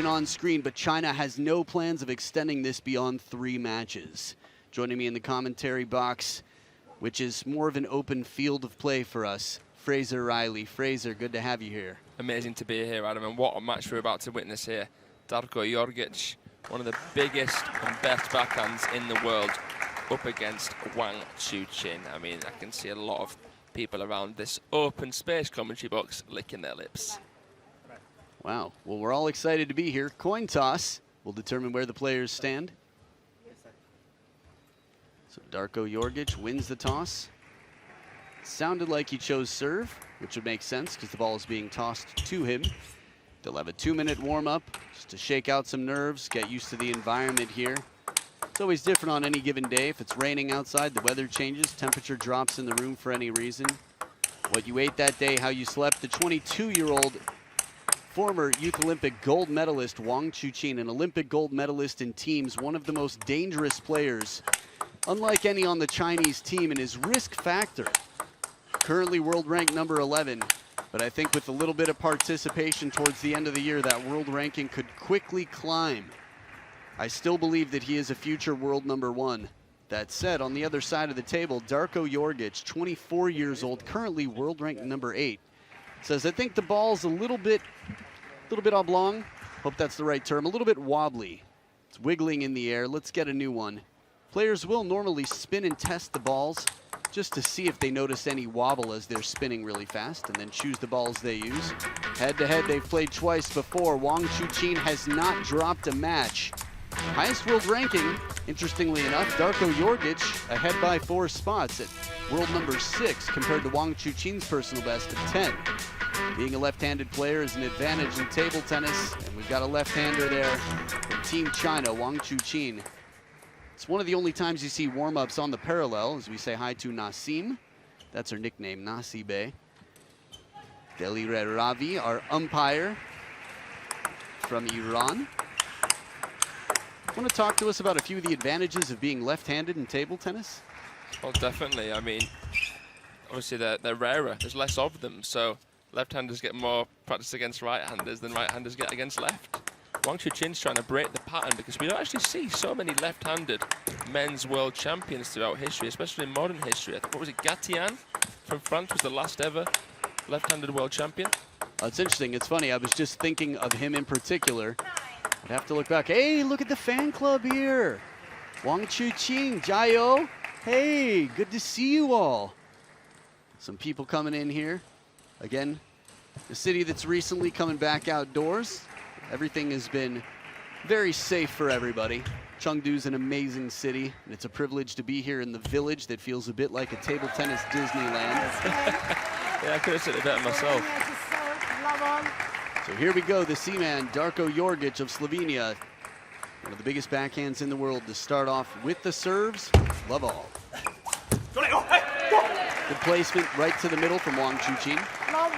On screen, but China has no plans of extending this beyond 3 matches. Joining me in the commentary box, which is more of an open field of play for us, Fraser Riley. Fraser, good to have you here. Amazing to be here, Adam, and what a match we're about to witness here. Darko Jorgic, one of the biggest and best backhands in the world, up against Wang chuqin. I mean, I can see a lot of people around this open space commentary box licking their lips. Wow, well, we're all excited to be here. Coin toss will determine where the players stand. So Darko Jorgic wins the toss. Sounded like he chose serve, which would make sense because the ball is being tossed to him. They'll have a 2-minute warm-up just to shake out some nerves, get used to the environment here. It's always different on any given day. If it's raining outside, the weather changes, temperature drops in the room for any reason. What you ate that day, how you slept. The 22-year-old former Youth Olympic gold medalist Wang chuqin, an Olympic gold medalist in teams, one of the most dangerous players, unlike any on the Chinese team, and his risk factor. Currently world rank number 11, but I think with a little bit of participation towards the end of the year, that world ranking could quickly climb. I still believe that he is a future world number 1. That said, on the other side of the table, Darko Jorgic, 24 years old, currently world rank number 8, says, I think the ball's a little bit oblong, hope that's the right term, a little bit wobbly. It's wiggling in the air, let's get a new one. Players will normally spin and test the balls just to see if they notice any wobble as they're spinning really fast, and then choose the balls they use. Head-to-head, they've played twice before. Wang chuqin has not dropped a match. Highest world ranking, interestingly enough, Darko Jorgic ahead by 4 spots at world number 6 compared to Wang chuqin's personal best of 10. Being a left-handed player is an advantage in table tennis, and we've got a left-hander there from Team China, Wang chuqin. It's one of the only times you see warm-ups on the parallel, as we say hi to Nasim. That's her nickname, Nasibe. Delire Ravi, our umpire from Iran. Want to talk to us about a few of the advantages of being left-handed in table tennis? Well, definitely. I mean, obviously they're rarer. There's less of them, so left-handers get more practice against right-handers than right-handers get against left. Wang chuqin's trying to break the pattern because we don't actually see so many left-handed men's world champions throughout history, especially in modern history. What was it, Gatian from France was the last ever left-handed world champion? It's interesting. It's funny. I was just thinking of him in particular. I'd have to look back. Hey, look at the fan club here. Wang chuqin, Jiao. Hey, good to see you all. Some people coming in here. Again, the city that's recently coming back outdoors. Everything has been very safe for everybody. Chengdu's an amazing city, and it's a privilege to be here in the village that feels a bit like a table tennis Disneyland. Yeah, I could have said it better myself. So here we go, the Seaman, Darko Jorgic of Slovenia. One of the biggest backhands in the world to start off with the serves. Love all. Good placement right to the middle from Wang chuqin.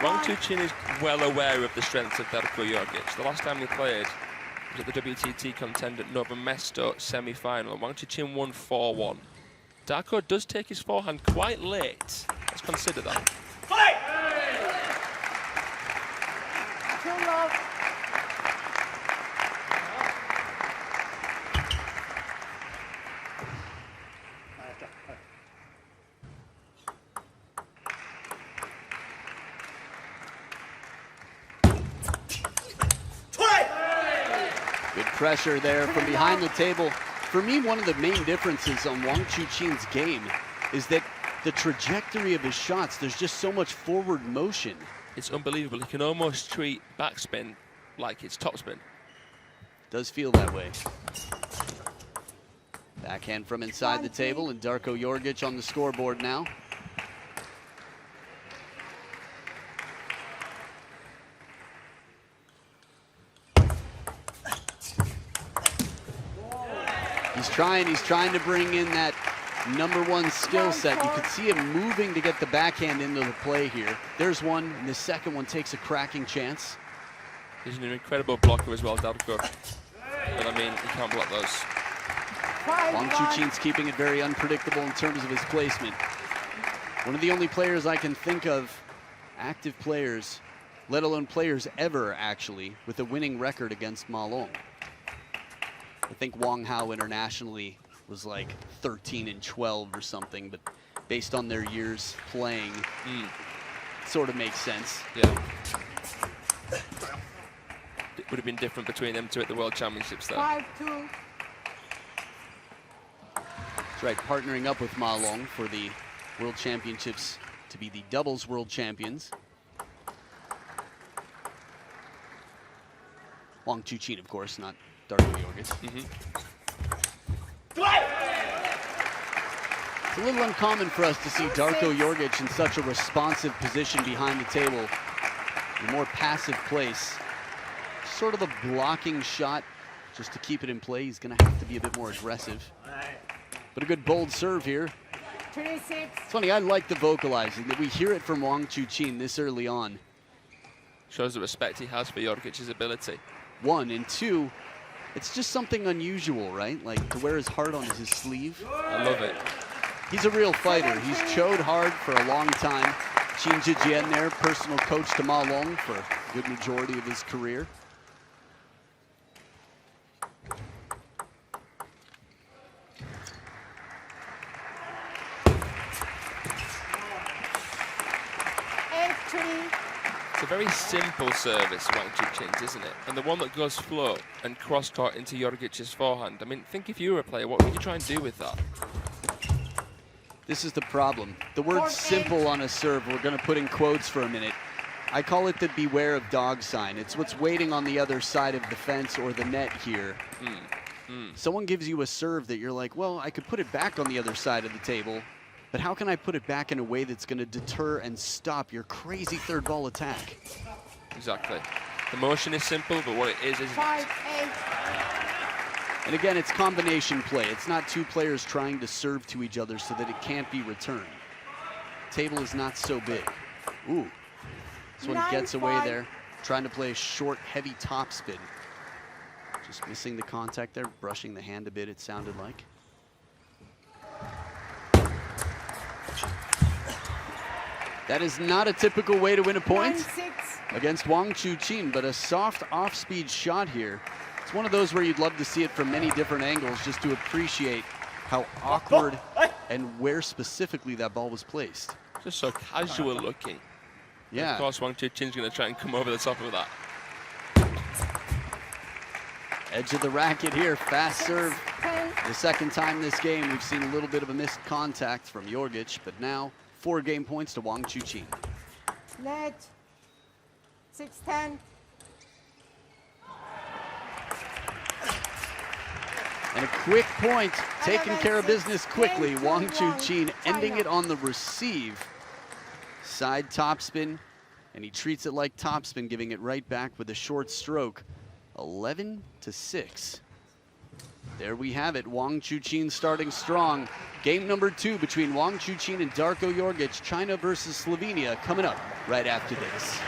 Wang chuqin is well aware of the strengths of Darko Jorgic. The last time they played was at the WTT Contender Novo Mesto semi-final. Wang chuqin won 4-1. Darko does take his forehand quite late. Let's consider that. Good pressure there from behind the table. For me, one of the main differences on Wang chuqin's game is that the trajectory of his shots, there's just so much forward motion. It's unbelievable. He can almost treat backspin like it's topspin. Does feel that way. Backhand from inside the table, and Darko Jorgic on the scoreboard now. He's trying to bring in that #1 skill set. You could see him moving to get the backhand into the play here. There's one, and the second one takes a cracking chance. He's an incredible blocker as well, Darko. But I mean, you can't block those. Wang chuqin's keeping it very unpredictable in terms of his placement. One of the only players I can think of, active players, let alone players ever, actually, with a winning record against Ma Long. I think Wang Hao internationally was like 13-12 or something, but based on their years playing, sort of makes sense. Yeah. It would have been different between them two at the World Championships, though. 5-2. That's right, partnering up with Ma Long for the World Championships to be the doubles world champions. Wang Chuqin, of course, not Darko jorgic. It's a little uncommon for us to see Darko jorgic in such a responsive position behind the table, in a more passive place. Sort of a blocking shot just to keep it in play. He's going to have to be a bit more aggressive. But a good bold serve here. 36. It's funny, I like the vocalizing, that we hear it from Wang Chuqin this early on. Shows the respect he has for Jorgic's ability. 1, and 2, it's just something unusual, right? Like to wear his heart on his sleeve. I love it. He's a real fighter. He's chode hard for a long time. Chih-Yuan there, personal coach to Ma Long for a good majority of his career. It's a very simple service, Wang Chuqin's, isn't it? And the one that goes float and cross-court into Jorgic's forehand. I mean, think if you were a player, what would you try and do with that? This is the problem. The word simple on a serve, we're going to put in quotes for a minute. I call it the beware of dog sign. It's what's waiting on the other side of the fence or the net here. Someone gives you a serve that you're like, well, I could put it back on the other side of the table, but how can I put it back in a way that's going to deter and stop your crazy third ball attack? Exactly. The motion is simple, but what it is 5-8. And again, it's combination play. It's not two players trying to serve to each other so that it can't be returned. Table is not so big. Ooh. This one gets away there, trying to play a short, heavy topspin. Just missing the contact there, brushing the hand a bit, it sounded like. That is not a typical way to win a point 9-6. against Wang Chuqin, but a soft off-speed shot here. It's one of those where you'd love to see it from many different angles just to appreciate how awkward and where specifically that ball was placed. just so casual looking. Yeah. Of course, Wang Chuqin's going to try and come over the top of that. Edge of the racket here, fast serve. The second time this game, we've seen a little bit of a missed contact from Jorgic, but now 4 game points to Wang Chuqin. Net. 6-10. And a quick point, taking care of business quickly. Wang Chuqin ending it on the receive. Side topspin, and he treats it like topspin, giving it right back with a short stroke. 11-6. There we have it. Wang Chuqin starting strong. Game number 2 between Wang Chuqin and Darko jorgic. China versus Slovenia coming up right after this.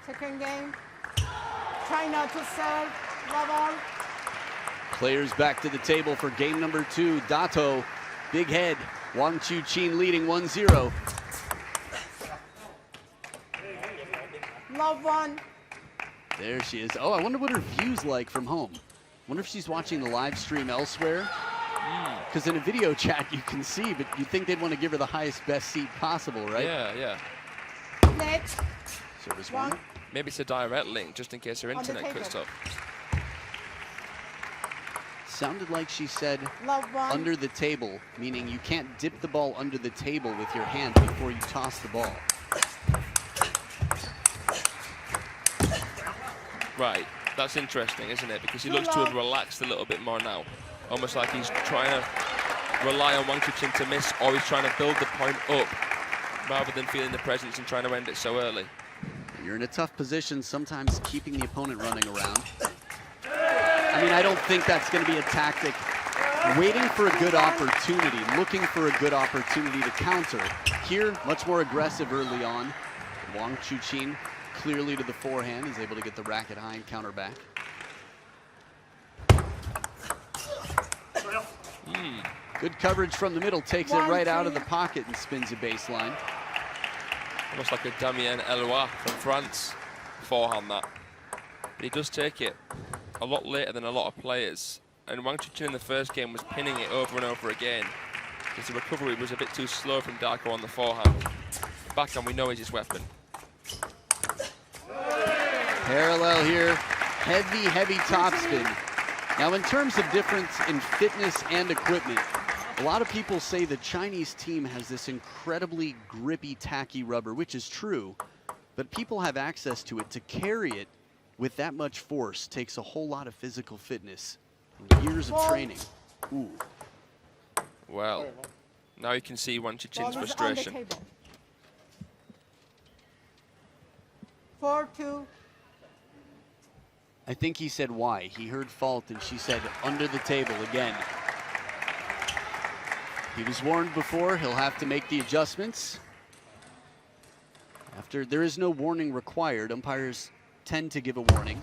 Second game. China to serve. Love all. Players back to the table for game number 2. Dato, big head. Wang Chuqin leading 1-0. Love one. There she is. Oh, I wonder what her view's like from home. Wonder if she's watching the live stream elsewhere. Because in a video chat you can see, but you'd think they'd want to give her the highest, best seat possible, right? Yeah, yeah. Net. Service One. one. Maybe it's a direct link, just in case her On the internet cuts table. off. Sounded like she said Love one. under the table, meaning you can't dip the ball under the table with your hands before you toss the ball. Right, that's interesting, isn't it? Because he looks to have relaxed a little bit more now. Almost like he's trying to rely on Wang Chuqin to miss, or he's trying to build the point up rather than feeling the presence and trying to end it so early. You're in a tough position, sometimes keeping the opponent running around. I mean, I don't think that's going to be a tactic. Waiting for a good opportunity, looking for a good opportunity to counter. Here, much more aggressive early on. Wang Chuqin clearly to the forehand. He's able to get the racket high and counter back. Good coverage from the middle, takes it right out of the pocket and spins a baseline. Almost like a Damien Eloy from France. Forehand that. But he does take it a lot later than a lot of players. And Wang Chuqin in the first game was pinning it over and over again, because the recovery was a bit too slow from Darko on the forehand. Backhand we know is his weapon. Parallel here, heavy topspin. Now in terms of difference in fitness and equipment, a lot of people say the Chinese team has this incredibly grippy, tacky rubber, which is true, but people have access to it. To carry it with that much force takes a whole lot of physical fitness and years of training. Ooh. Well, now you can see Wang Chuqin's frustration. 4-2. I think he said why. He heard fault and she said under the table again. He was warned before, he'll have to make the adjustments. After, there is no warning required. Umpires tend to give a warning.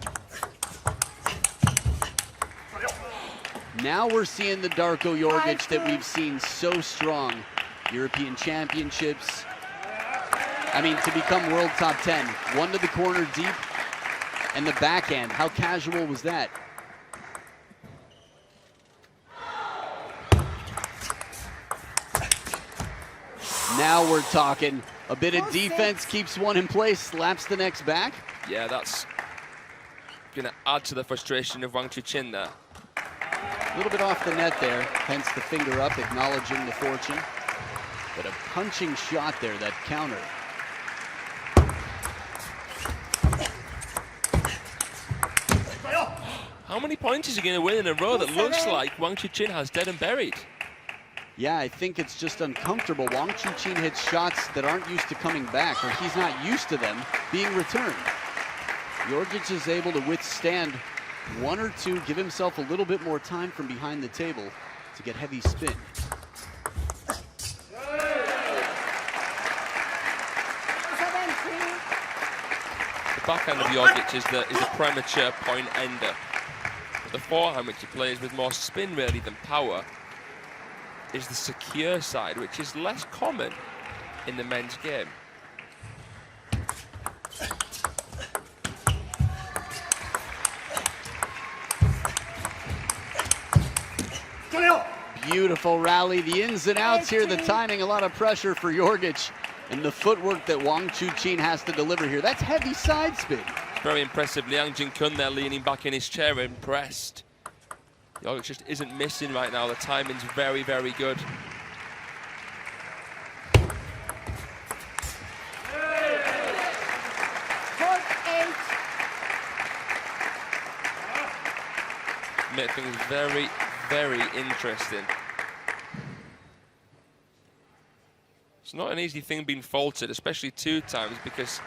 Now we're seeing the Darko Jorgic that we've seen so strong. European Championships. I mean, to become world top 10. One to the corner deep and the backhand. How casual was that? Now we're talking. A bit of defense keeps one in place, slaps the next back. Yeah, that's going to add to the frustration of Wang Chuqin there. A little bit off the net there, hence the finger up, acknowledging the fortune. But a punching shot there, that counter. How many points is he going to win in a row that looks like Wang Chuqin has dead and buried? Yeah, I think it's just uncomfortable. Wang Chuqin hits shots that aren't used to coming back, or he's not used to them being returned. Jorgic is able to withstand one or two, give himself a little bit more time from behind the table to get heavy spin. The backhand of Jorgic is a premature point ender. But the forehand, which he plays with more spin really than power, is the secure side, which is less common in the men's game. Beautiful rally, the ins and outs here, the timing, a lot of pressure for Jorgic, and the footwork that Wang Chuqin has to deliver here. That's heavy side spin. Very impressive. Liang Jin-kun there leaning back in his chair, impressed. Jorgic just isn't missing right now. The timing's very, very good. Make things very, very interesting. It's not an easy thing being faulted, especially two times, because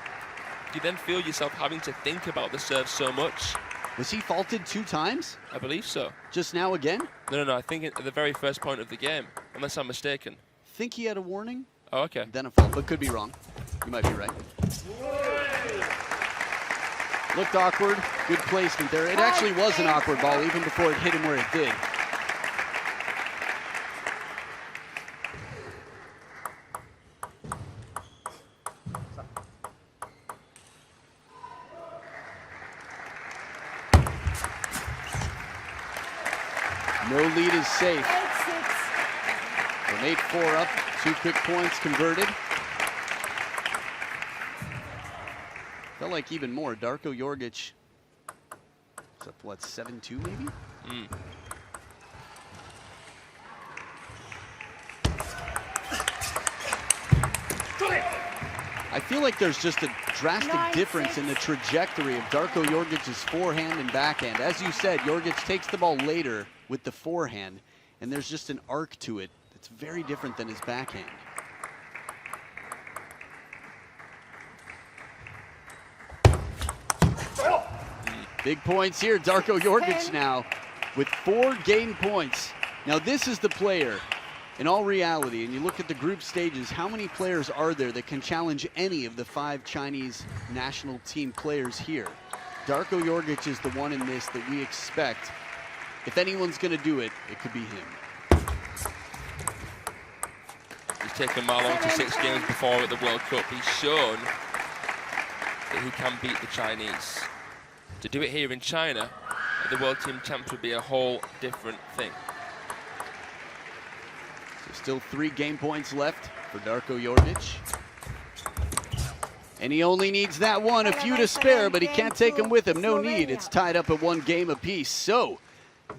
you then feel yourself having to think about the serve so much. Was he faulted 2 times? I believe so. Just now again? No, I think at the very first point of the game, unless I'm mistaken. Think he had a warning? Oh, okay. Then a fault, but could be wrong. You might be right. Looked awkward, good placement there. It actually was an awkward ball even before it hit him where it did. No lead is safe. 8-6. From 8-4 up, 2 quick points converted. Felt like even more. Darko Jorgic is up, what, 7-2 maybe? I feel like there's just a drastic difference in the trajectory of Darko Jorgic's forehand and backhand. As you said, Jorgic takes the ball later with the forehand, and there's just an arc to it that's very different than his backhand. Big points here. Darko Jorgic now with 4 game points. Now this is the player, in all reality, and you look at the group stages, how many players are there that can challenge any of the 5 Chinese national team players here? Darko Jorgic is the one in this that we expect. If anyone's going to do it, it could be him. He's taken Marlon to 6 games before at the World Cup. He's shown that he can beat the Chinese. To do it here in China, at the World Team Champs would be a whole different thing. So still 3 game points left for Darko Jorgic. And he only needs that one, a few to spare, but he can't take them with him. No need, it's tied up at 1 game apiece. So,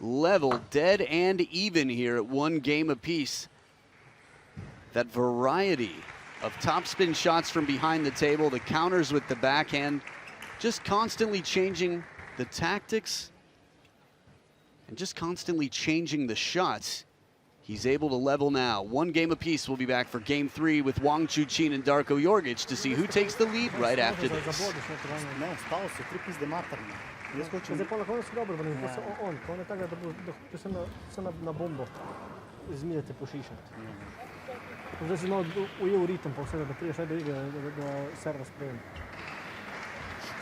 level, dead and even here at 1 game apiece. That variety of topspin shots from behind the table, the counters with the backhand, just constantly changing the tactics and just constantly changing the shots. He's able to level now. 1 game apiece. We'll be back for game 3 with Wang, Chuqin, and Darko Jorgic to see who takes the lead right after this.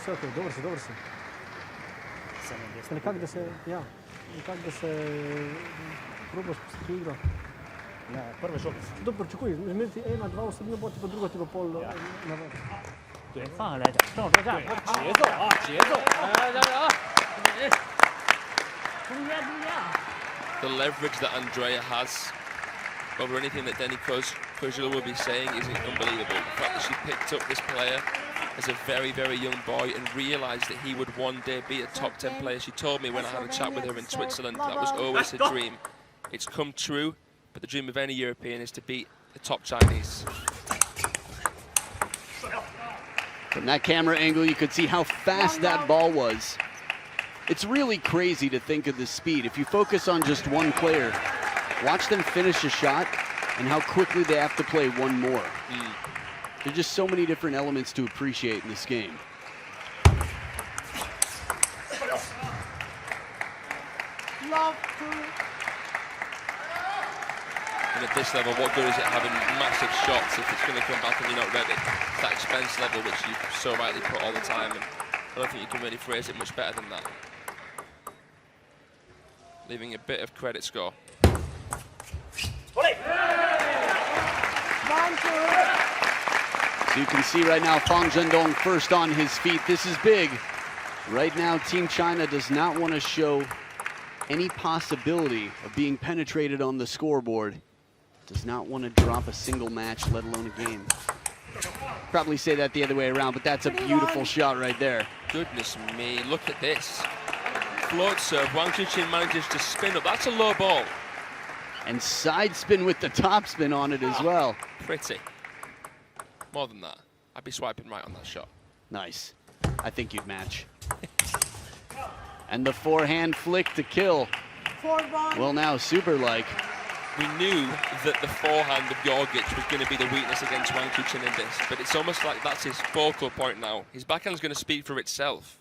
Dobro si. Nekako da se, ja, nekako da se probaš spustiti igro. Ne, prve žoge. Dobro, čekuj, izmeriti 1, 2 osebno boti, pa druga ti bo pol na vrh. 对，放下来点，正好这样，节奏啊，节奏。The leverage that Andrea has over anything that Denny Kozula will be saying is unbelievable. The fact that she picked up this player as a very, very young boy and realised that he would one day be a top 10 player. She told me when I had a chat with her in Switzerland that was always her dream. It's come true, but the dream of any European is to beat the top Chinese. From that camera angle, you could see how fast that ball was. It's really crazy to think of the speed. If you focus on just one player, watch them finish a shot and how quickly they have to play one more. There's just so many different elements to appreciate in this game. And at this level, what good is it having massive shots if it's going to come back and you're not ready? It's that expense level which you so rightly put all the time, and I don't think you can really phrase it much better than that. Leaving a bit of credit score. So you can see right now Fang Zhendong first on his feet. This is big. Right now, Team China does not want to show any possibility of being penetrated on the scoreboard. Does not want to drop a single match, let alone a game. Probably say that the other way around, but that's a beautiful shot right there. Goodness me, look at this. Float serve, Wang Chuqin manages to spin up. That's a low ball. And side spin with the top spin on it as well. Pretty. More than that. I'd be swiping right on that shot. Nice. I think you'd match. And the forehand flick to kill. Well, now super-like. We knew that the forehand of Jorgic was going to be the weakness against Wang Chuqin in this, but it's almost like that's his focal point now. His backhand's going to speak for itself.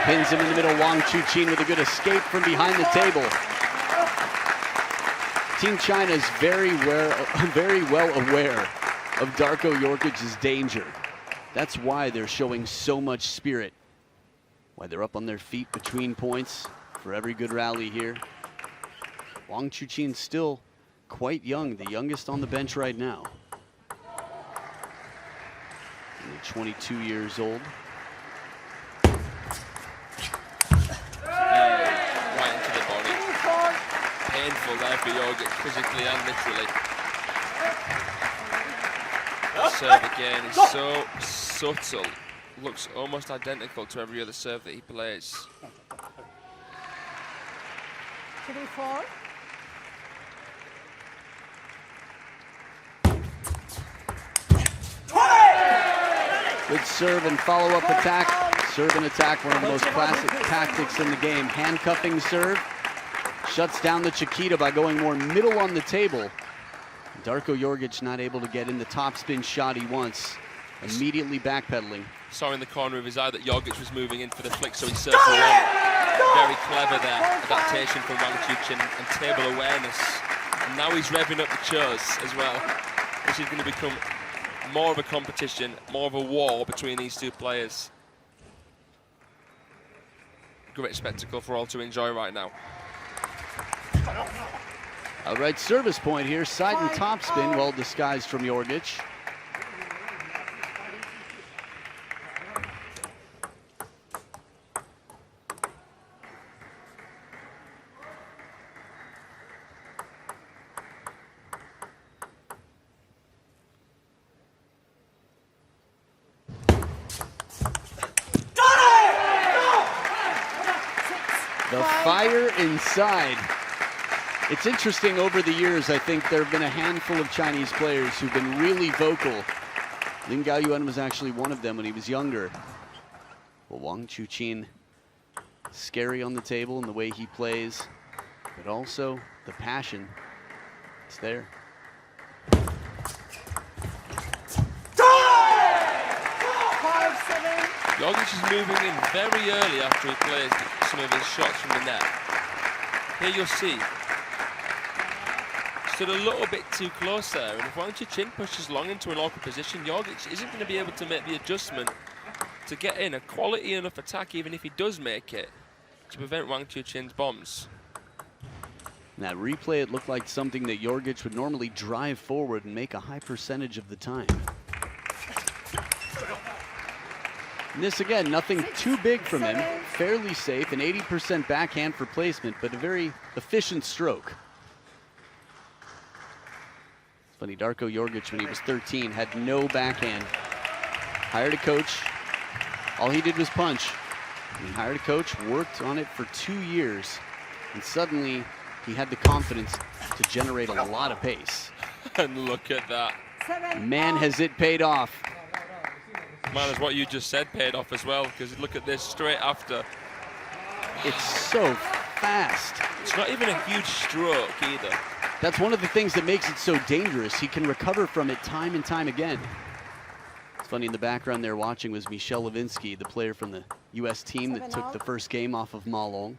Pins him in the middle. Wang Chuqin with a good escape from behind the table. Team China is very well aware of Darko Jorgic's danger. That's why they're showing so much spirit. Why they're up on their feet between points for every good rally here. Wang Chuqin's still quite young, the youngest on the bench right now. Only 22 years old. Right into the body. Painful there for Jorgic, physically and literally. The serve again is so subtle. Looks almost identical to every other serve that he plays. 3-4. Good serve and follow-up attack. Serve and attack, one of the most classic tactics in the game. Handcuffing serve. Shuts down the Chiquita by going more middle on the table. Darko Jorgic not able to get in the topspin shot he wants. Immediately backpedaling. Saw in the corner of his eye that Jorgic was moving in for the flick, so he served the one. Very clever there. Adaptation from Wang chuqin and table awareness. And now he's revving up the chos as well. This is going to become more of a competition, more of a war between these two players. Great spectacle for all to enjoy right now. Outright service point here, side and topspin, well disguised from Jorgic. The fire inside. It's interesting, over the years, I think there have been a handful of Chinese players who've been really vocal. Chih-Yuan was actually one of them when he was younger. Well, Wang chuqin, scary on the table in the way he plays, but also the passion. It's there. Jorgic is moving in very early after he plays some of his shots from the net. Here you'll see, stood a little bit too close there, and if Wang chuqin pushes long into an awkward position, Jorgic isn't going to be able to make the adjustment to get in a quality enough attack, even if he does make it, to prevent Wang chuqin's bombs. In that replay, it looked like something that Jorgic would normally drive forward and make a high percentage of the time. And this again, nothing too big from him, fairly safe, an 80% backhand for placement, but a very efficient stroke. It's funny, Darko Jorgic, when he was 13, had no backhand. Hired a coach, all he did was punch. He hired a coach, worked on it for 2 years, and suddenly he had the confidence to generate a lot of pace. And look at that. Man, has it paid off. Man, as what you just said paid off as well, because look at this straight after. It's so fast. It's not even a huge stroke either. That's one of the things that makes it so dangerous. He can recover from it time and time again. It's funny, in the background there watching was Michel Levinsky, the player from the US team that took the first game off of Ma Long.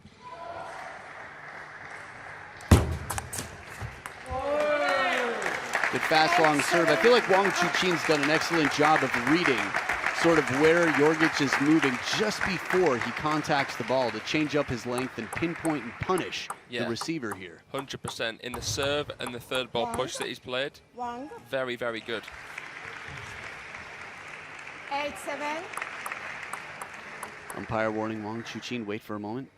Good fast long serve. I feel like Wang Chuqin's done an excellent job of reading sort of where Jorgic is moving just before he contacts the ball to change up his length and pinpoint and punish the receiver here. 100% in the serve and the third ball push that he's played. Very, very good. 8-7. Umpire warning Wang Chuqin, wait for a moment.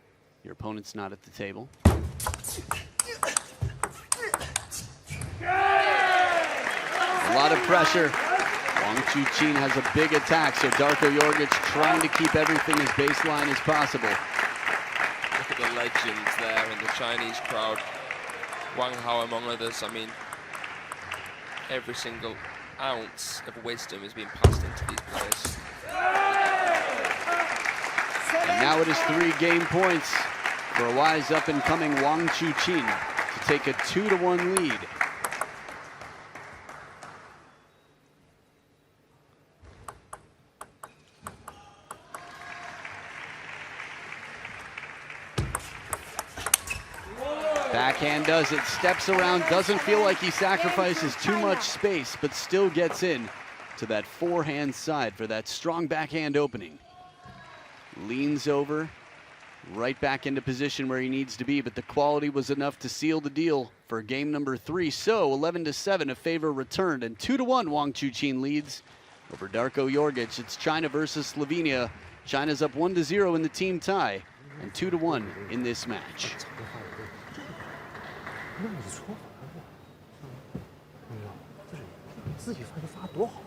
Your opponent's not at the table. A lot of pressure. Wang Chuqin has a big attack, so Darko Jorgic trying to keep everything as baseline as possible. Look at the legends there in the Chinese crowd. Wang Hao among others. I mean, every single ounce of wisdom is being passed into these players. And now it is 3 game points for a wise up-and-coming Wang Chuqin to take a 2-1 lead. Backhand does it, steps around, doesn't feel like he sacrifices too much space, but still gets in to that forehand side for that strong backhand opening. Leans over, right back into position where he needs to be, but the quality was enough to seal the deal for game number 3. So 11-7, a favor returned, and 2-1 Wang Chuqin leads over Darko Jorgic. It's China versus Slovenia. China's up 1-0 in the team tie, and 2-1 in this match. 那你说反了，你知道，就是自己发球发多好，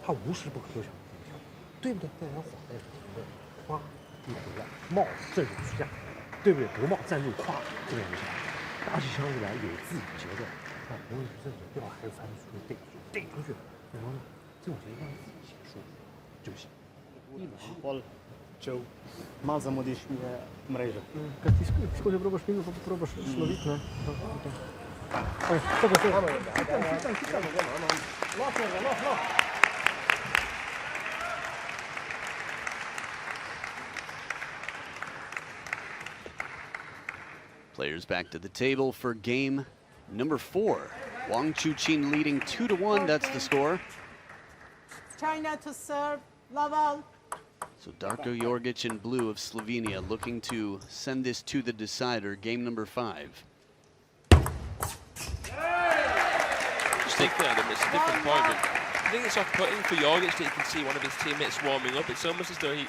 他无时不刻就想，对不对？在人晃的时候，哗一回来，帽子这就下，对不对？国贸站入跨这个样子，打起枪来有自己节奏，啊，无论是这种调还是翻出去顶出去，然后呢，这种情况自己写舒服就行。 Joe, mazza modiš mi je mreža. Kad ti skozi probaš minut, pa probaš sloviti, ne? Oj, tako se. Players back to the table for game number 4. Wang Chuqin leading 2-1, that's the score. China to serve. Level. So Darko Jorgic in blue of Slovenia looking to send this to the decider, game number 5. Just thinking at him, it's a different point, but I think it's off-putting for Jorgic that you can see one of his teammates warming up. It's almost as though he,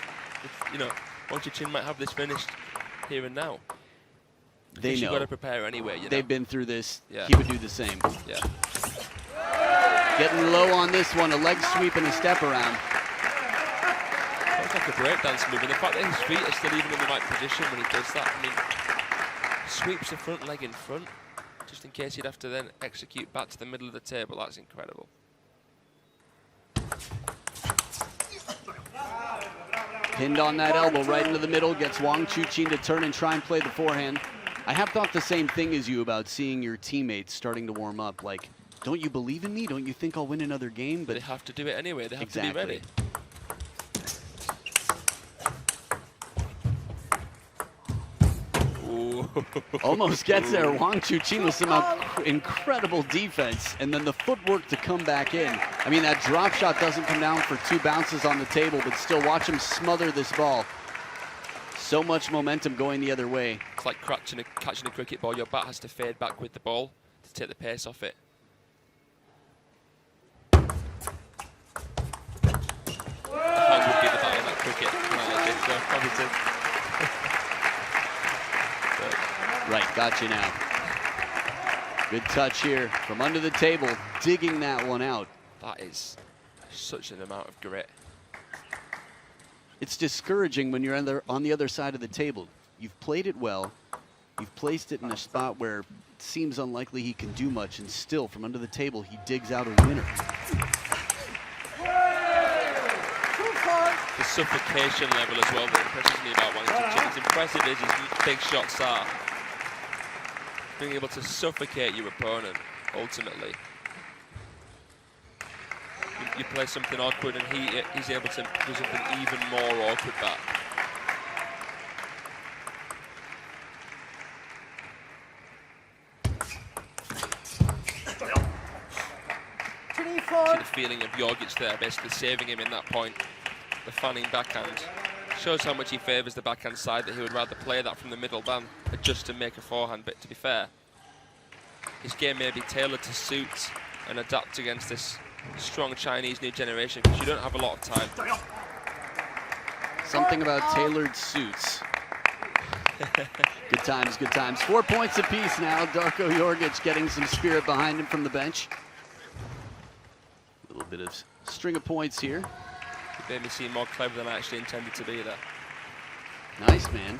you know, Wang Chuqin might have this finished here and now. They know. You've got to prepare anyway, you know. They've been through this. Yeah. He would do the same. Yeah. Getting low on this one, a leg sweep and a step around. It's like a breakdance move, and the fact that his feet are still even in the right position when he does that, I mean, sweeps the front leg in front, just in case he'd have to then execute back to the middle of the table. That's incredible. Pinned on that elbow right into the middle, gets Wang Chuqin to turn and try and play the forehand. I have thought the same thing as you about seeing your teammates starting to warm up. Like, don't you believe in me? Don't you think I'll win another game? But they have to do it anyway. They have to be ready. Almost gets there. Wang Chuqin with some incredible defense, and then the footwork to come back in. I mean, that drop shot doesn't come down for 2 bounces on the table, but still watch him smother this ball. So much momentum going the other way. It's like catching a cricket ball. Your bat has to fade back with the ball to take the pace off it. The hand would be the bat in that cricket. Positive. Right, gotcha now. Good touch here from under the table, digging that one out. That is such an amount of grit. It's discouraging when you're on the other side of the table. You've played it well. You've placed it in a spot where it seems unlikely he can do much, and still, from under the table, he digs out a winner. The suffocation level as well that impresses me about Wang Chuqin. As impressive as his big shots are, being able to suffocate your opponent, ultimately. You play something awkward and he's able to do something even more awkward back. See the feeling of Jorgic there, basically saving him in that point. The fanning backhand shows how much he favours the backhand side, that he would rather play that from the middle than adjust and make a forehand. But to be fair, his game may be tailored to suit and adapt against this strong Chinese new generation, because you don't have a lot of time. Something about tailored suits. Good times, good times. 4 points apiece now. Darko Jorgic getting some spirit behind him from the bench. A little bit of string of points here. It made me seem more clever than I actually intended to be there. Nice, man.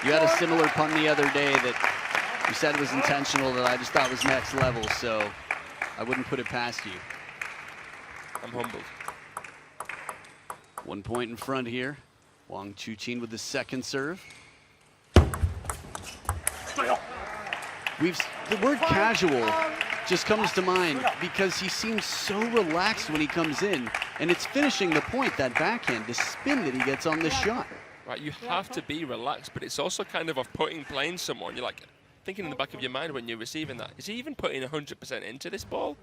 You had a similar pun the other day that you said was intentional, that I just thought was next level, so I wouldn't put it past you. I'm humbled. 1 point in front here. Wang Chuqin with the second serve. The word casual just comes to mind because he seems so relaxed when he comes in, and it's finishing the point, that backhand, the spin that he gets on this shot. Right, you have to be relaxed, but it's also kind of off-putting playing someone. You're like thinking in the back of your mind when you're receiving that, is he even putting 100% into this ball?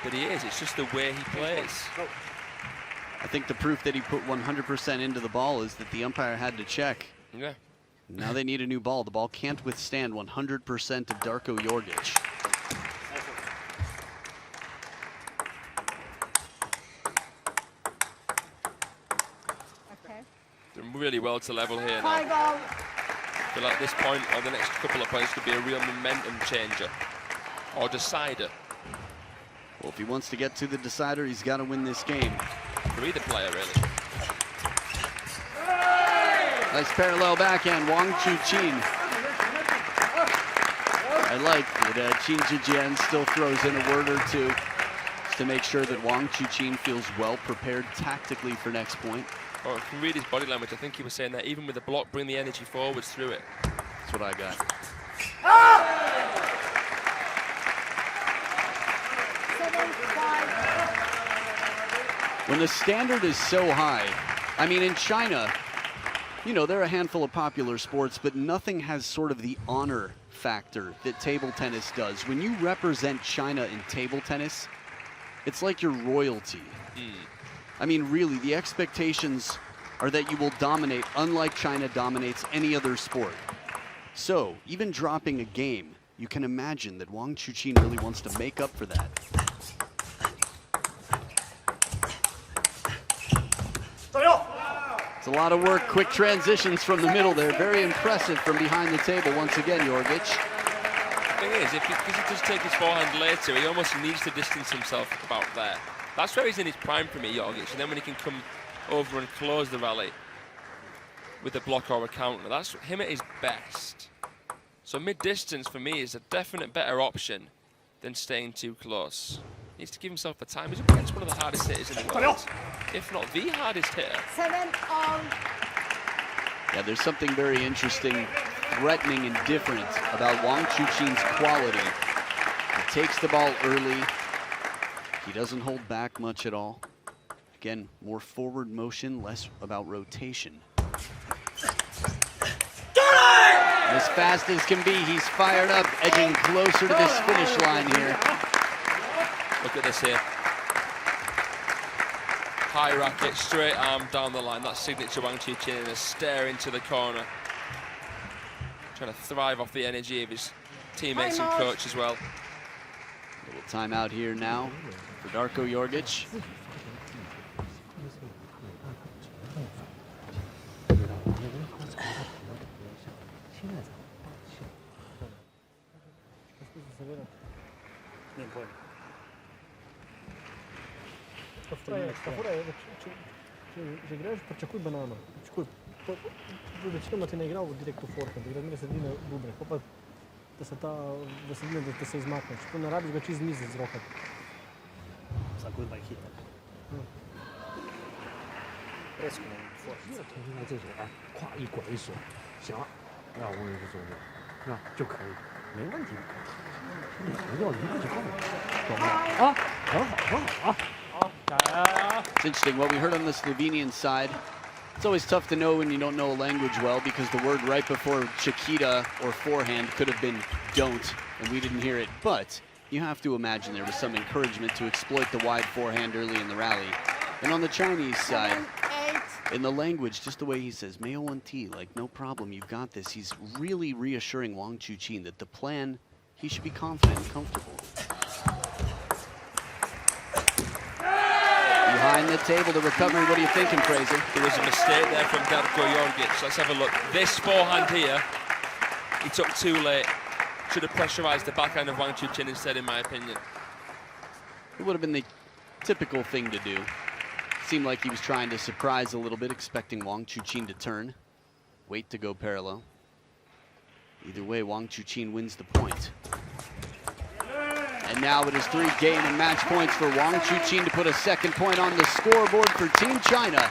But he is, it's just the way he plays. I think the proof that he put 100% into the ball is that the umpire had to check. Yeah. Now they need a new ball. The ball can't withstand 100% of Darko Jorgic. Okay. Doing really well to level here now. I feel like this point or the next couple of points could be a real momentum changer or decider. Well, if he wants to get to the decider, he's got to win this game. for either player, really. Nice parallel backhand, Wang Chuqin. I like that Chih-Yuan still throws in a word or two just to make sure that Wang Chuqin feels well prepared tactically for next point. Well, if you read his body language, I think he was saying that even with the block, bring the energy forwards through it. That's what I got. When the standard is so high, I mean, in China, you know, there are a handful of popular sports, but nothing has sort of the honor factor that table tennis does. When you represent China in table tennis, it's like you're royalty. I mean, really, the expectations are that you will dominate, unlike China dominates any other sport. So, even dropping a game, you can imagine that Wang Chuqin really wants to make up for that. It's a lot of work, quick transitions from the middle there. Very impressive from behind the table once again, Jorgic. The thing is, because he does take his forehand later, he almost needs to distance himself about there. That's where he's in his prime for me, Jorgic. And then when he can come over and close the rally with a block or a counter, that's him at his best. So mid-distance for me is a definite better option than staying too close. He needs to give himself the time. He's up against one of the hardest hitters in the world, if not the hardest hitter. 7-all. Yeah, there's something very interesting, threatening, and different about Wang Chuqin's quality. He takes the ball early. He doesn't hold back much at all. Again, more forward motion, less about rotation. And as fast as can be, he's fired up, edging closer to this finish line here. Look at this here. High racket, straight arm down the line. That's signature Wang Chuqin, and a stare into the corner. Trying to thrive off the energy of his teammates and coach as well. A little timeout here now for Darko jorgic. Sta fora je, če greš, pričakuj banano. Pričakuj. Večinoma ti ne igral direkt v forehand, igra zmeraj sredine bubre. Pa da se ta, da se izmakne. Če ne rabiš ga čez mize z roka. Sta good by hit. Res ko ne forehand. 重新来这种啊，咵一拐一手，行，那我也是做的，那就可以，没问题。你不要一个就够了，懂吗？啊，很好，很好啊。 It's interesting, what we heard on the Slovenian side, it's always tough to know when you don't know a language well, because the word right before Chiquita or forehand could have been don't, and we didn't hear it. But you have to imagine there was some encouragement to exploit the wide forehand early in the rally. And on the Chinese side, in the language, just the way he says, Mayo and T, like, no problem, you've got this. He's really reassuring Wang Chuqin that the plan, he should be confident and comfortable. Behind the table, the recovery. What are you thinking, Fraser? There was a mistake there from Darko jorgic. Let's have a look. This forehand here, he took too late. Should have pressurized the backhand of Wang Chuqin instead, in my opinion. It would have been the typical thing to do. Seemed like he was trying to surprise a little bit, expecting Wang Chuqin to turn. Wait to go parallel. Either way, Wang Chuqin wins the point. And now it is 3 game and match points for Wang Chuqin to put a second point on the scoreboard for Team China.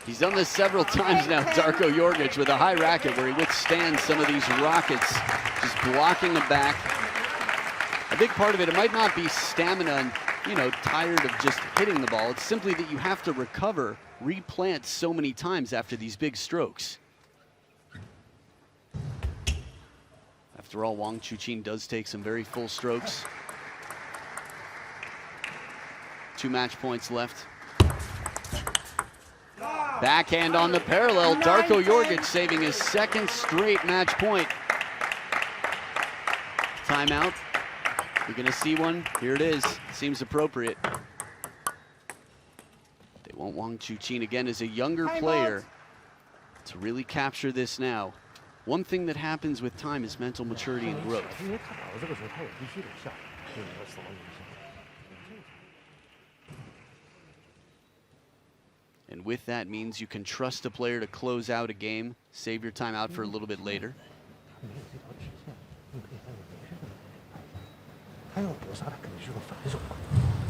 He's done this several times now, Darko jorgic, with a high racket where he withstands some of these rockets, just blocking the back. A big part of it might not be stamina and, you know, tired of just hitting the ball. It's simply that you have to recover, replant so many times after these big strokes. After all, Wang Chuqin does take some very full strokes. 2 match points left. Backhand on the parallel. Darko jorgic saving his 2nd straight match point. Timeout. You're going to see one. Here it is. Seems appropriate. They Want Wang Chuqin again as a younger Time player out. to really capture this now. One thing that happens with time is mental maturity and growth. 因为他打到这个时候，他也必须得下，对你的死亡影响。 And with that means you can trust a player to close out a game, save your time out for a little bit later. 没有这条直线，你可以在明确的他要搏杀，他肯定是个反手嘛，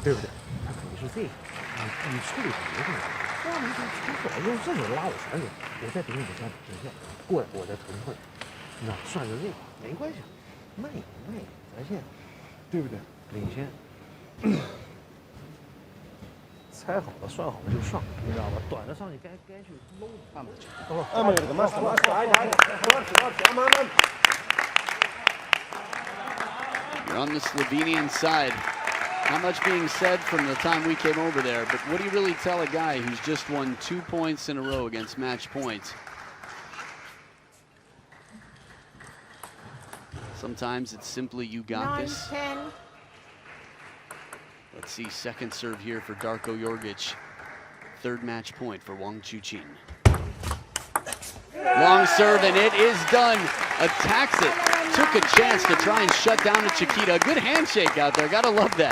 对不对？他肯定是这个，你处理很多东西，哇，你这出手用这种拉我旋转，我再顶你的直线，过来我再臀会，那算着这个没关系，慢一点，咱先，对不对？领先。猜好了，算好了就上，你知道吧？短的上去该去搂看不去。You're on the Slovenian side. Not much being said from the time we came over there, but what do you really tell a guy who's just won 2 points in a row against match points? Sometimes it's simply you got 9, this. 10. Let's see, second serve here for Darko Jorgic. Third match point for Wang Chuqin. Long serve, and it is done. Attacks it. Took a chance to try and shut down the Chiquita. Good handshake out there. Gotta love that.